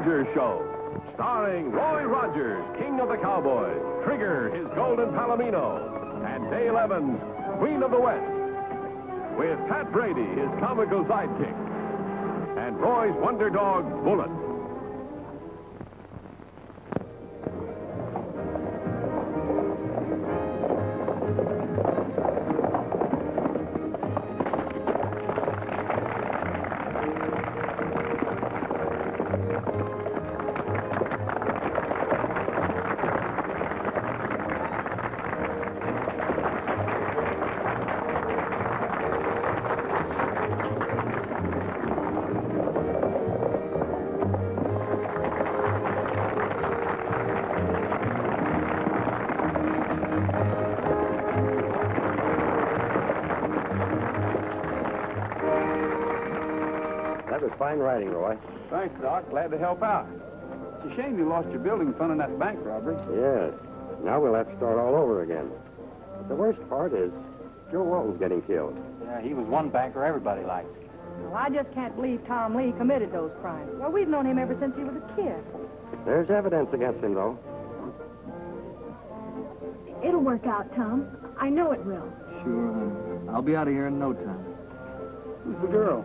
Rogers Show, starring Roy Rogers, King of the Cowboys, Trigger, his Golden Palomino, and Dale Evans, Queen of the West, with Pat Brady, his comical sidekick, and Roy's wonder dog, Bullet. Fine writing, Roy. Thanks, Doc. Glad to help out. It's a shame you lost your building funding that bank robbery. Yes. Now we'll have to start all over again. But the worst part is Joe Walton's getting killed. Yeah, he was one banker everybody liked. Well, I just can't believe Tom Lee committed those crimes. Well, we've known him ever since he was a kid. There's evidence against him, though. It'll work out, Tom. I know it will. Sure, honey. I'll be out of here in no time. Who's the girl?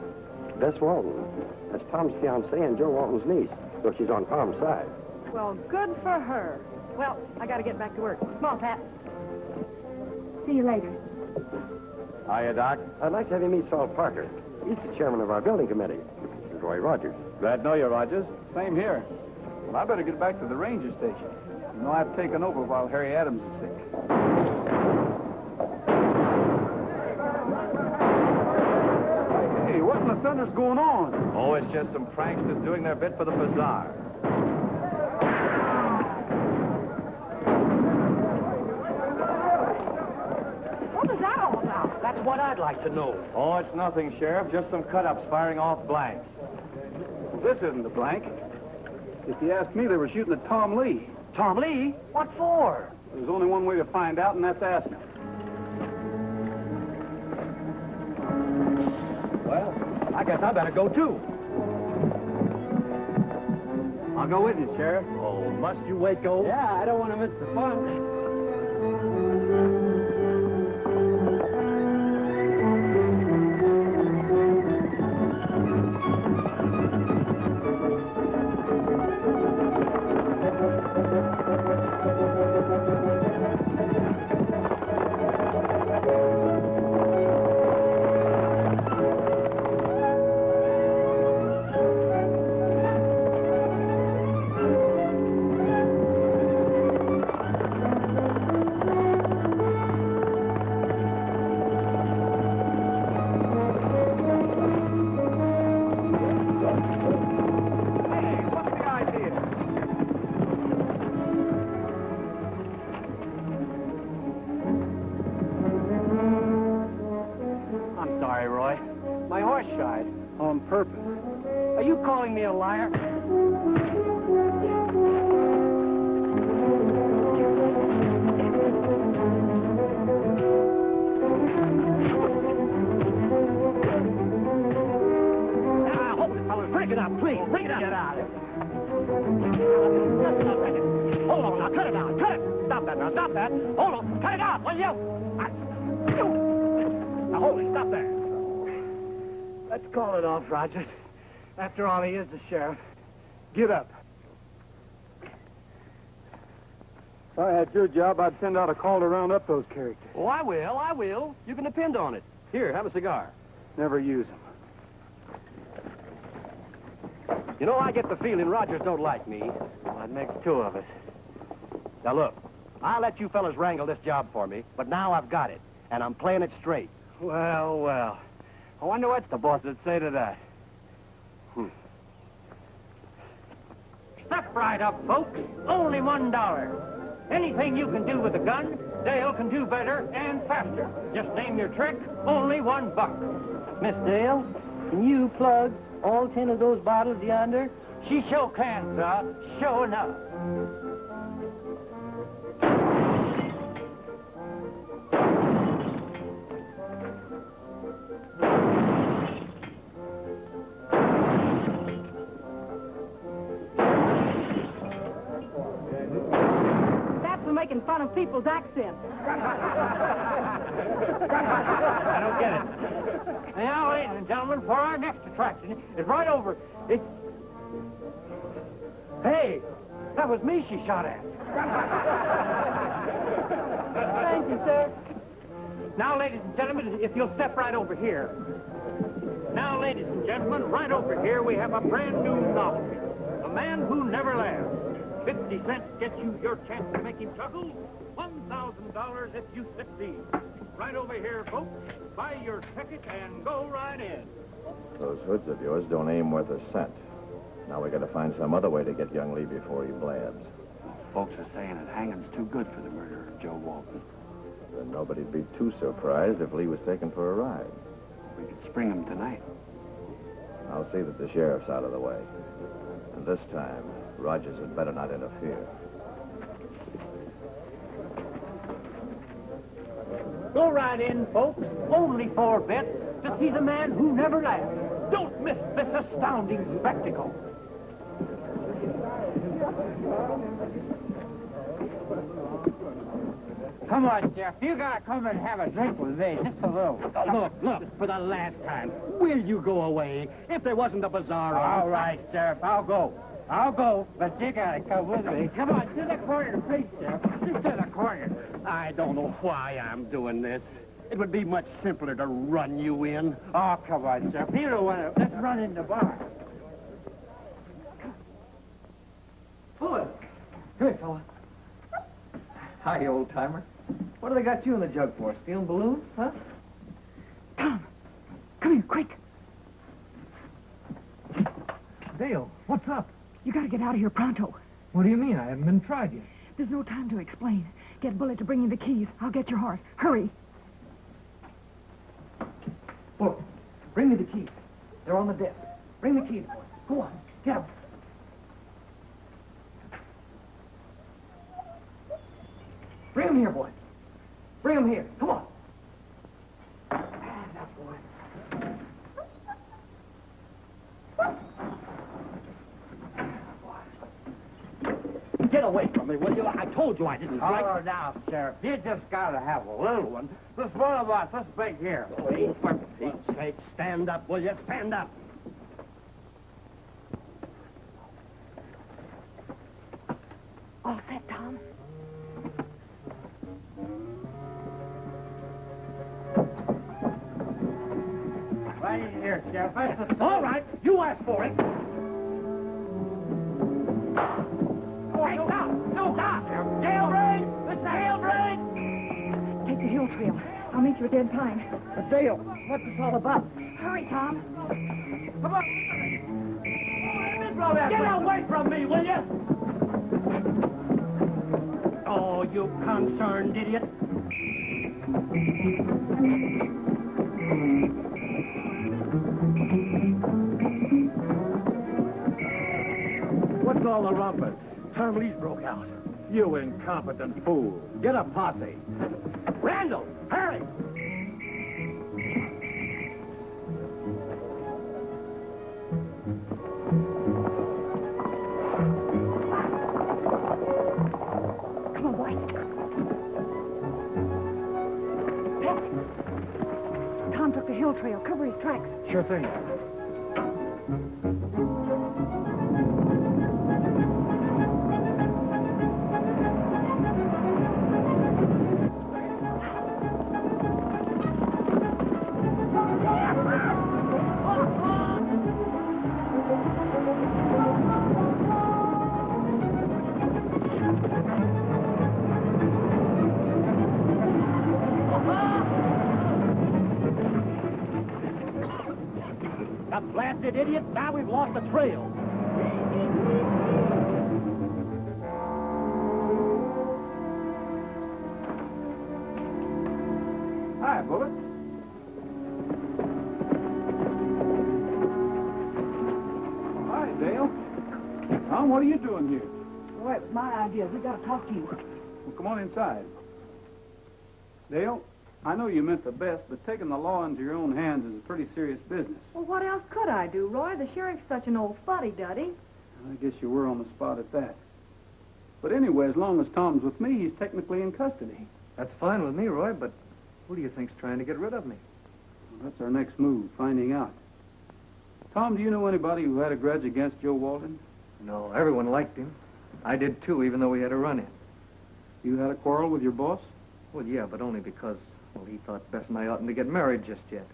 Bess Walton. That's Tom's fiancé and Joe Walton's niece, so she's on Tom's side. Well, good for her. Well, I got to get back to work. Come on, Pat. See you later. Hiya, Doc. I'd like to have you meet Saul Parker. He's the chairman of our building committee. This is Roy Rogers. Glad to know you, Rogers. Same here. Well, I better get back to the ranger station. You know, I've taken over while Harry Adams is sick. Hey, what in the thunder's going on? Oh, it's just some pranksters doing their bit for the bazaar. What was that all about? That's what I'd like to know. Oh, it's nothing, Sheriff. Just some cut-ups firing off blanks. Well, this isn't a blank. If you ask me, they were shooting at Tom Lee. Tom Lee? What for? There's only one way to find out, and that's ask him. Well, I guess I better go, too. I'll go with you, Sheriff. Oh, must you Waco? Yeah, I don't want to miss the fun. On purpose. Are you calling me a liar? Now, hold it, fellas. Break it up, please. Bring it up. Get out of it. Hold on now. Cut it out. Cut it. Stop that now. Stop that. Hold on. Cut it out, will you? Now, hold it. Stop there. Let's call it off, Rogers. After all, he is the sheriff. Get up. If I had your job, I'd send out a call to round up those characters. Oh, I will. You can depend on it. Here, have a cigar. Never use them. You know, I get the feeling Rogers don't like me. Well, that makes two of us. Now, look, I'll let you fellas wrangle this job for me, but now I've got it, and I'm playing it straight. Well, well. I wonder what the boss would say to that. Step right up, folks. Only $1. Anything you can do with a gun, Dale can do better and faster. Just name your trick, only $1. Miss Dale, can you plug all 10 of those bottles yonder? She sure can, sir. Sure enough. people's accents. I don't get it. Now, ladies and gentlemen, for our next attraction is right over. It's... Hey, that was me she shot at. Thank you, sir. Now, ladies and gentlemen, if you'll step right over here. Now, ladies and gentlemen, right over here we have a brand new novelty. A man who never laughs. 50 cents gets you your chance to make him chuckle. $1,000 if you succeed. Right over here, folks. Buy your ticket and go right in. Those hoods of yours don't aim worth a cent. Now we got to find some other way to get young Lee before he blabs. Folks are saying that hanging's too good for the murderer of Joe Walton. Then nobody'd be too surprised if Lee was taken for a ride. We could spring him tonight. I'll see that the sheriff's out of the way. And this time, Rogers had better not interfere. Go right in, folks. Only 4 bets to see the man who never laughs. Don't miss this astounding spectacle. Come on, Jeff. You gotta come and have a drink with me. Just a little. Look, for the last time, will you go away? If there wasn't a bazaar on... All right, Sheriff. I'll go. But you gotta come with me. Come on, to the corner, please, Sheriff. Just to the corner. I don't know why I'm doing this. It would be much simpler to run you in. Oh, come on, Sheriff. You don't want to... Let's run in the bar. Bullet. Come here, fella. Hi, old-timer. What do they got you in the jug for? Stealing balloons, huh? Tom, come here, quick. Dale, what's up? You gotta get out of here pronto. What do you mean? I haven't been tried yet. There's no time to explain. Get Bullet to bring you the keys. I'll get your horse. Hurry. Look, bring me the keys. They're on the desk. Bring the keys, boy. Go on, get them. Bring them here, boy. Bring them here. Come on. That boy. Get away from me, will you? I told you I didn't like... Oh, now, Sheriff, you just gotta have a little one. This one of us, this big here. Oh, for Pete's sake, stand up, will you? Stand up. All set, Tom. Right in here, Sheriff. That's the... All right, you asked for it. Hey, stop! No, stop! Jailbreak! It's a jailbreak! Take the hill trail. I'll meet you at dead time. But Dale, what's this all about? Hurry, Tom. Come on. Get away from me, will you? Oh, you concerned idiot. What's all the rumpus? Tom Lee's broke out. You incompetent fool. Get a posse. Randall, hurry! Come on, boy. Pet. Tom took the hill trail. Cover his tracks. Sure thing. That blasted idiot, now we've lost the trail. Hi, Bullet. Oh, hi, Dale. Tom, what are you doing here? Boy, it's my idea. We gotta talk to you. Well, come on inside. Dale, I know you meant the best, but taking the law into your own hands is a pretty serious business. Well, what else could I do, Roy? The sheriff's such an old fuddy-duddy. I guess you were on the spot at that. But anyway, as long as Tom's with me, he's technically in custody. That's fine with me, Roy, but who do you think's trying to get rid of me? Well, that's our next move, finding out. Tom, do you know anybody who had a grudge against Joe Walton? No, everyone liked him. I did, too, even though we had a run-in. You had a quarrel with your boss? Well, yeah, but only because, well, he thought Bess and I oughtn't to get married just yet.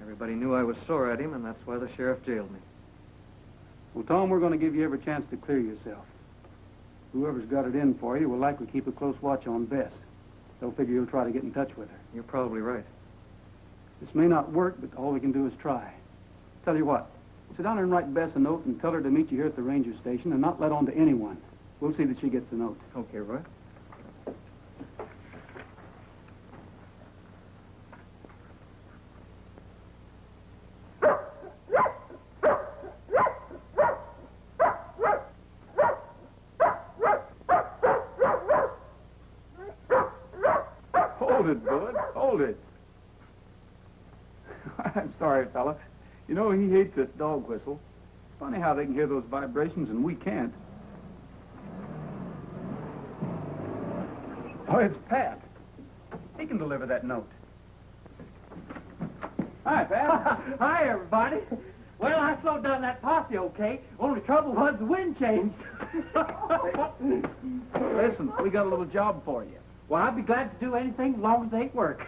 Everybody knew I was sore at him, and that's why the sheriff jailed me. Well, Tom, we're going to give you every chance to clear yourself. Whoever's got it in for you will likely keep a close watch on Bess. They'll figure you'll try to get in touch with her. You're probably right. This may not work, but all we can do is try. Tell you what, sit down and write Bess a note and tell her to meet you here at the ranger station and not let on to anyone. We'll see that she gets the note. Okay, Roy. Hold it, Bud. Hold it. I'm sorry, fella. You know, he hates this dog whistle. Funny how they can hear those vibrations and we can't. Oh, it's Pat. He can deliver that note. Hi, Pat. Hi, everybody. Well, I slowed down that posse, okay? Only trouble was the wind changed. Listen, we got a little job for you. Well, I'd be glad to do anything as long as they ain't work.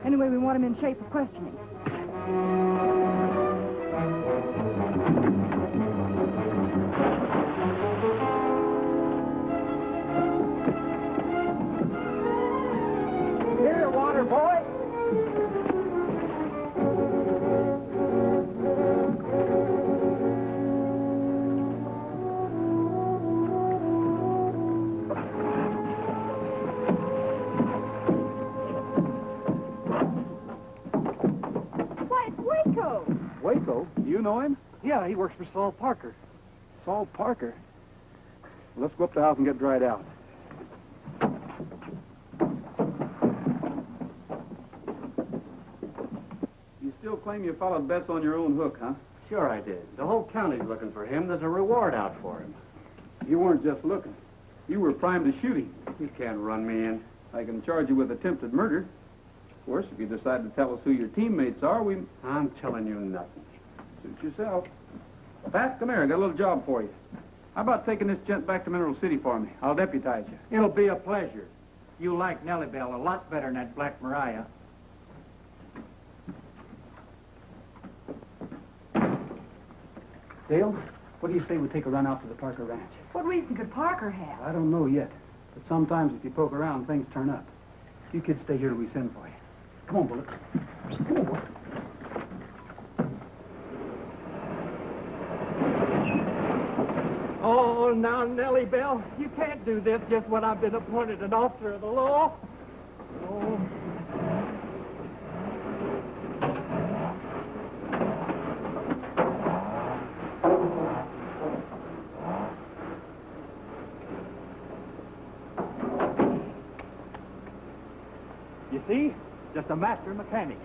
Anyway, we want him in shape for questioning. Here, water boy. Waco? Do you know him? Yeah, he works for Saul Parker. Saul Parker? Well, let's go up to the house and get dried out. You still claim you followed Bess on your own hook, huh? Sure I did. The whole county's looking for him. There's a reward out for him. You weren't just looking. You were primed to shoot him. You can't run me in. I can charge you with attempted murder. Of course, if you decide to tell us who your teammates are, I'm telling you nothing. Suit yourself. Pat, come here. I got a little job for you. How about taking this gent back to Mineral City for me? I'll deputize you. It'll be a pleasure. You like Nellybelle a lot better than that Black Mariah. Dale, what do you say we take a run out to the Parker Ranch? What reason could Parker have? I don't know yet, but sometimes if you poke around, things turn up. You kids stay here till we send for you. Come on, Bullet. Come on, boy. on now, Nellybelle. You can't do this just when I've been appointed an officer of the law. Oh. You see? Just a master mechanic.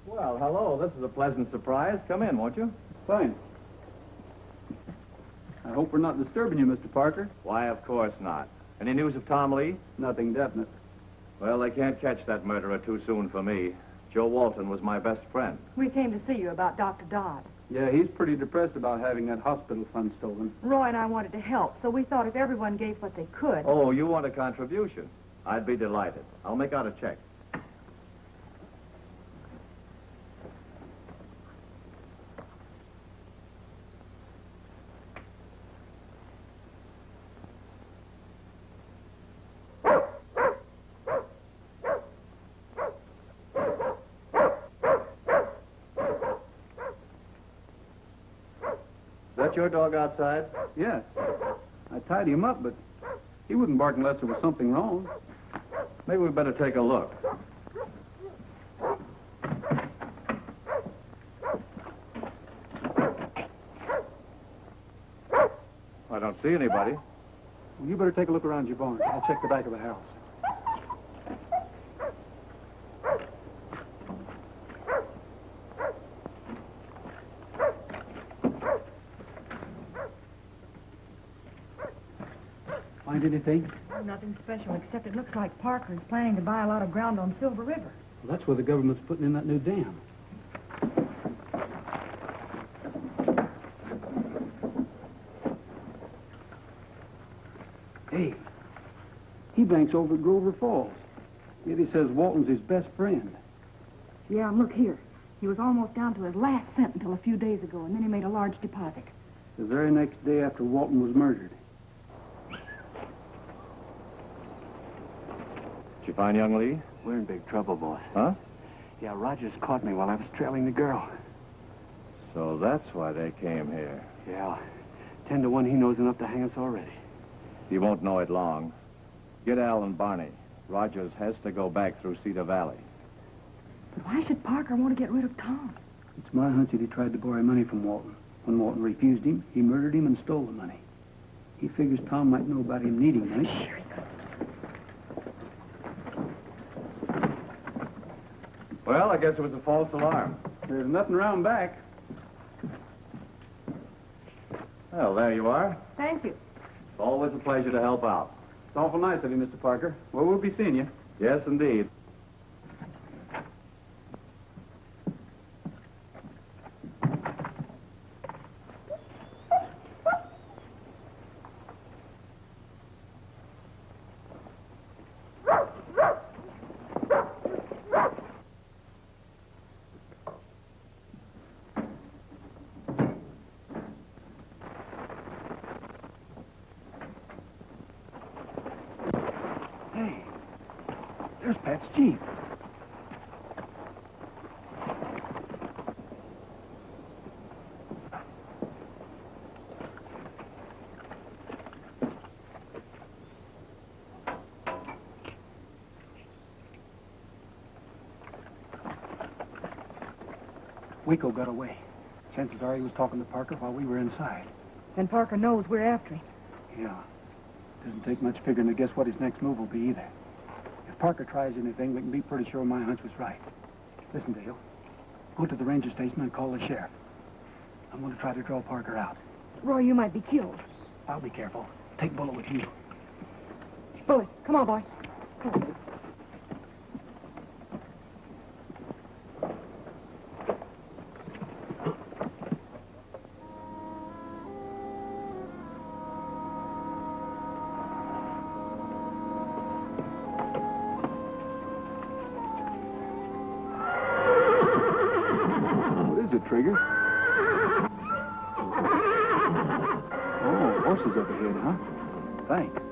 Well, hello. This is a pleasant surprise. Come in, won't you? Fine. I hope we're not disturbing you, Mr. Parker. Why, of course not. Any news of Tom Lee? Nothing definite. Well, they can't catch that murderer too soon for me. Joe Walton was my best friend. We came to see you about Dr. Dodd. Yeah, he's pretty depressed about having that hospital fund stolen. Roy and I wanted to help, so we thought if everyone gave what they could... Oh, you want a contribution? I'd be delighted. I'll make out a check. Is that your dog outside? Yes. I tied him up, but he wouldn't bark unless there was something wrong. Maybe we better take a look. I don't see anybody. Well, you better take a look around your barn. I'll check the back of the house. Find anything? Nothing special, except it looks like Parker is planning to buy a lot of ground on Silver River. Well, that's where the government's putting in that new dam. Hey, he banks over at Grover Falls. Yet he says Walton's his best friend. Yeah, and look here. He was almost down to his last cent until a few days ago, and then he made a large deposit. The very next day after Walton was murdered. Did you find young Lee? We're in big trouble, boss. Huh? Yeah, Rogers caught me while I was trailing the girl. So that's why they came here. Yeah, 10 to 1 he knows enough to hang us already. You won't know it long. Get Al and Barney. Rogers has to go back through Cedar Valley. But why should Parker want to get rid of Tom? It's my hunch that he tried to borrow money from Walton. When Walton refused him, he murdered him and stole the money. He figures Tom might know about him needing money. Sure he could. Well, I guess it was a false alarm. There's nothing around back. Well, there you are. Thank you. It's always a pleasure to help out. It's awful nice of you, Mr. Parker. Well, we'll be seeing you. Yes, indeed. Hey, there's Pat's Jeep. Waco got away. Chances are he was talking to Parker while we were inside. Then Parker knows we're after him. Yeah. Doesn't take much figuring to guess what his next move will be either. If Parker tries anything, we can be pretty sure my hunch was right. Listen, Dale. Go to the ranger station and call the sheriff. I'm going to try to draw Parker out. Roy, you might be killed. I'll be careful. Take Bela with you. Bullet, come on, boy. Come on. it, Trigger. Oh, horses up ahead, huh? Thanks.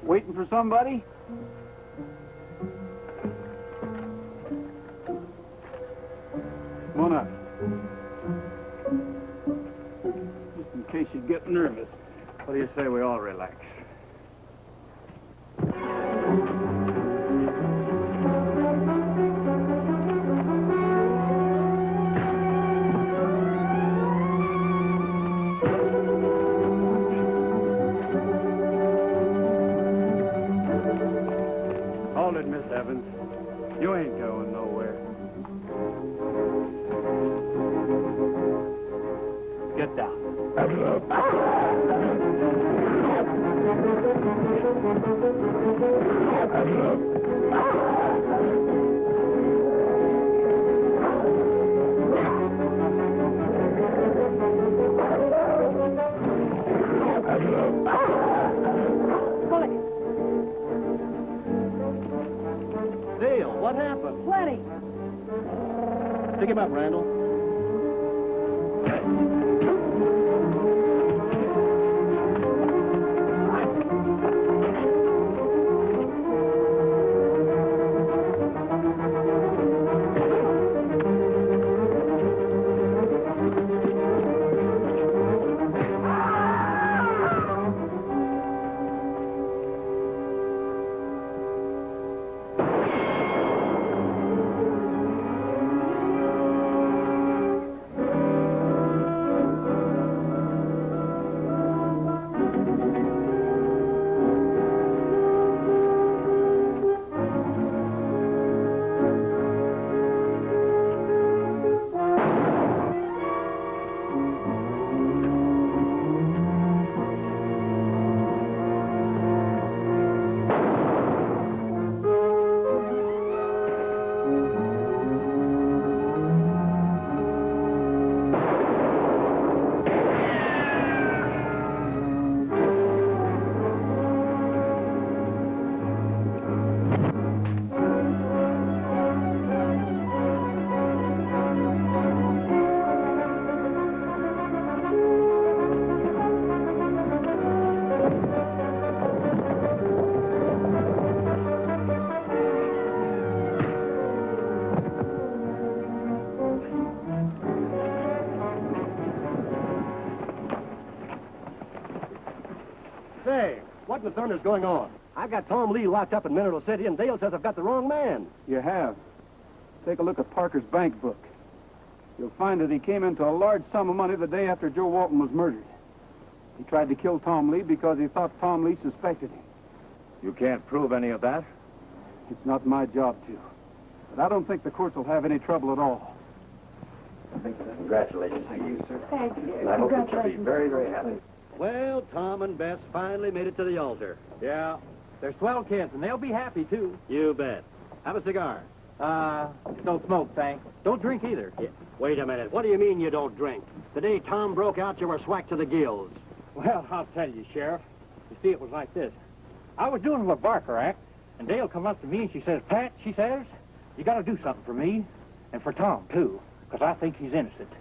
Waiting for somebody? Come on up. Just in case you get nervous, what do you say we all relax? Hold it, Miss Evans. You ain't going nowhere. Get down. Dale, what happened? Plenty. Pick him up, Randall. Say, what in the thunder's going on? I got Tom Lee locked up in Mineral City, and Dale says I've got the wrong man. You have. Take a look at Parker's bank book. You'll find that he came into a large sum of money the day after Joe Walton was murdered. He tried to kill Tom Lee because he thought Tom Lee suspected him. You can't prove any of that? It's not my job to. But I don't think the courts will have any trouble at all. Congratulations to you, sir. Thank you. And I hope that you'll be very, very happy. Well, Tom and Bess finally made it to the altar. Yeah, they're swell kids, and they'll be happy, too. You bet. Have a cigar. Don't smoke, thanks. Don't drink either. Yeah. Wait a minute. What do you mean you don't drink? The day Tom broke out, you were swacked to the gills. Well, I'll tell you, Sheriff. You see, it was like this. I was doing the Barker Act, and Dale come up to me, and she says, Pat, she says, you got to do something for me, and for Tom, too, because I think he's innocent.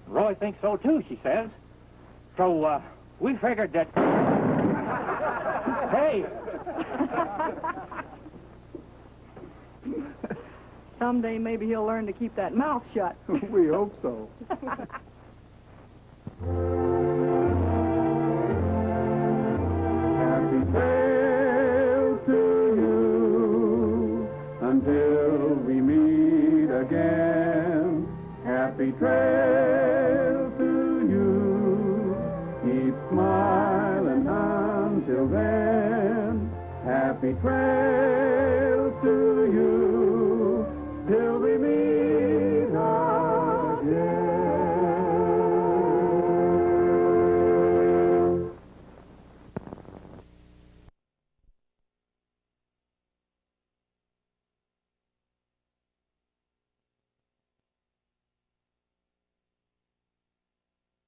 Roy thinks so, too, she says. So, we figured that... Hey! Someday maybe he'll learn to keep that mouth shut. We hope so.